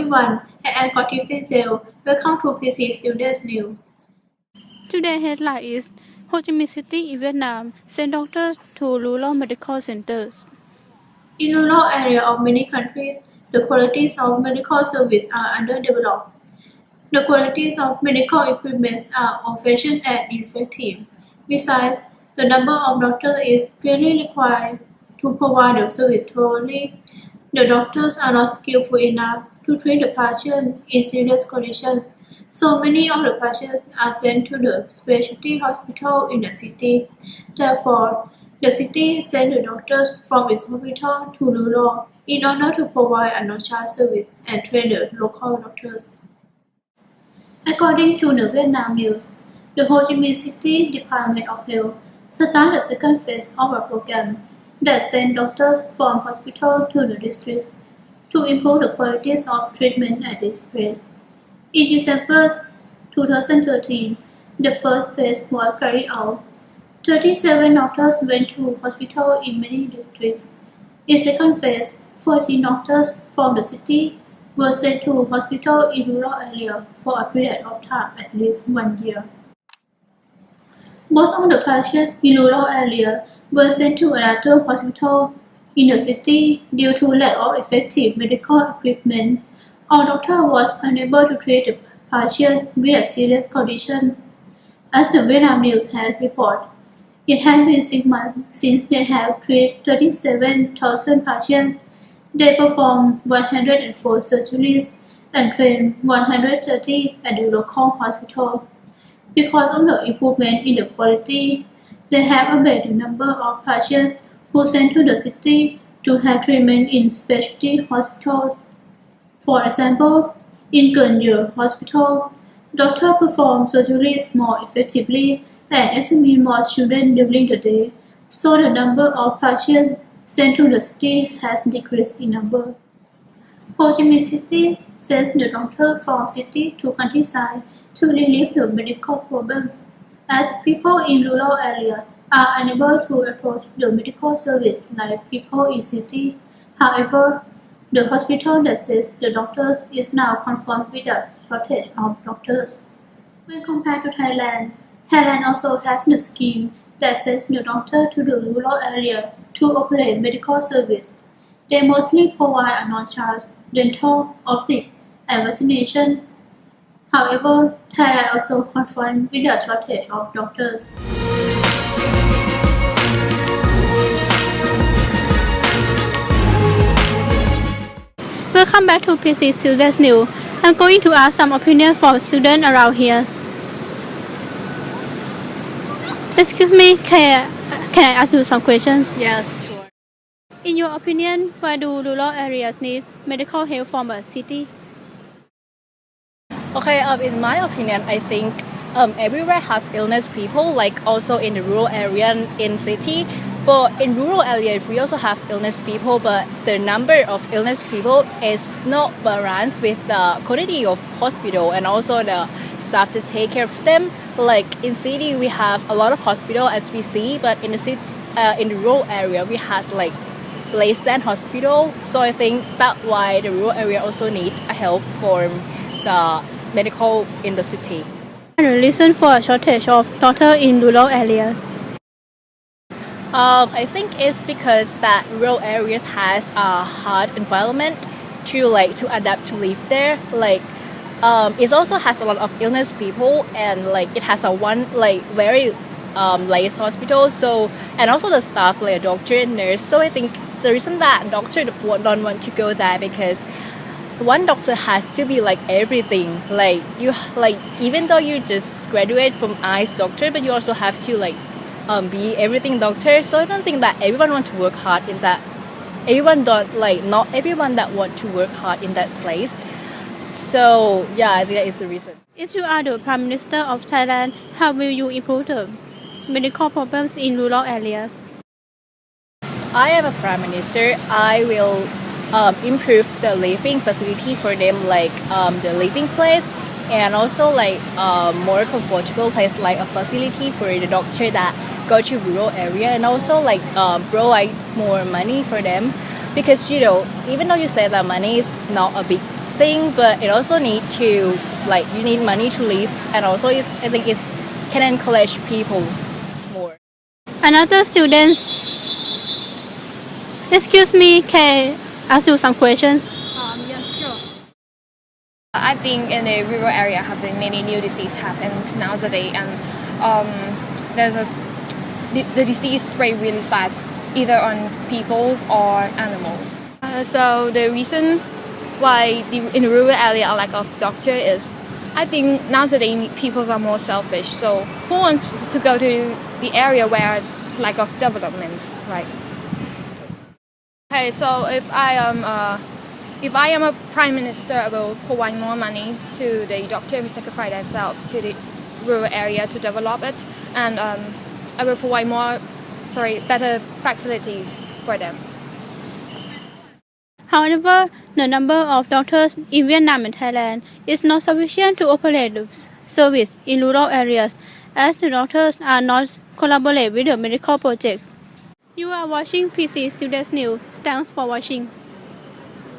everyone, I am Cortisone. Welcome to PC Students News. Today's headline is Ho Chi Minh City in Vietnam send doctors to rural medical centers. In rural areas of many countries, the qualities of medical service are underdeveloped. The qualities of medical equipment are old-fashioned and ineffective. Besides, the number of doctors is greatly required to provide the service thoroughly. The doctors are not skillful enough to treat the patient in serious conditions, so many of the patients are sent to the specialty hospital in the city. Therefore, the city sent the doctors from its hospital to rural in order to provide a no-charge service and train the local doctors. According to the Vietnam News, the Ho Chi Minh City Department of Health started the second phase of a program that sent doctors from hospital to the district to improve the qualities of treatment at this place. In December 2013, the first phase was carried out. 37 doctors went to hospital in many districts. In second phase, 14 doctors from the city were sent to hospital in rural areas for a period of time at least 1 year. Most of the patients in rural areas were sent to another hospital in the city due to lack of effective medical equipment. Our doctor was unable to treat the patients with a serious condition. As the Vietnam News has reported, it has been 6 months since they have treated 37,000 patients. They performed 104 surgeries and trained 130 at the local hospital. Because of the improvement in the quality, they have abated the number of patients who sent to the city to have treatment in specialty hospitals. For example, in Cần Giờ Hospital, doctors perform surgeries more effectively and examine more children during the day, so the number of patients sent to the city has decreased in number. Ho Chi Minh City sends the doctor from city to countryside to relieve the medical problems, as people in rural areas are unable to approach the medical service like people in city. However, the hospital that sends the doctors is now confronted with a shortage of doctors. When compared to Thailand, Thailand also has a scheme that sends the doctor to the rural area to operate medical service. They mostly provide a non-charge dental, optic, and vaccination. However, Thailand also confronted with a shortage of doctors. Welcome back to PC Students News. I'm going to ask some opinions from students around here. Excuse me, can I ask you some questions? Yes, sure. In your opinion, why do rural areas need medical help from a city? Okay, in my opinion, I think everywhere has illness people, like also in the rural area and in city. But in rural area, we also have illness people, but the number of illness people is not balanced with the quality of hospital and also the staff to take care of them. Like in city, we have a lot of hospital as we see, but in the city, in the rural area, we have like less than hospital. So I think that's why the rural area also need a help for the medical in the city. The reason for a shortage of doctors in rural areas. I think it's because that rural areas has a hard environment to adapt to live there. It also has a lot of illness people and it has a one very less hospital. So and also the staff like a doctor and nurse. So I think the reason that doctor don't want to go there because one doctor has to be like everything. Even though you just graduate from eyes doctor, but you also have to be everything doctor. So I don't think that everyone want to work hard in that. Not everyone that want to work hard in that place. So yeah, I think that is the reason. If you are the Prime Minister of Thailand, how will you improve the medical problems in rural areas? I am a Prime Minister. I will improve the living facility for them, the living place, and also more comfortable place, like a facility for the doctor that go to rural area, and also provide more money for them, because even though you say that money is not a big thing, but it also need to like you need money to live, and also I think it can encourage people more. Another student, excuse me, can I ask you some questions? Yes, sure. I think in the rural area, having many new disease happens nowadays, and there's the disease spread really fast, either on people or animals. So the reason why in the rural area a lack of doctor is, I think nowadays people are more selfish. So who wants to go to the area where it's lack of development, right? Okay, so if I am a prime minister, I will provide more money to the doctor who sacrifice themselves to the rural area to develop it, and I will provide better facilities for them. However, the number of doctors in Vietnam and Thailand is not sufficient to operate the service in rural areas, as the doctors are not collaborate with the medical projects. You are watching PC Students News. Thanks for watching.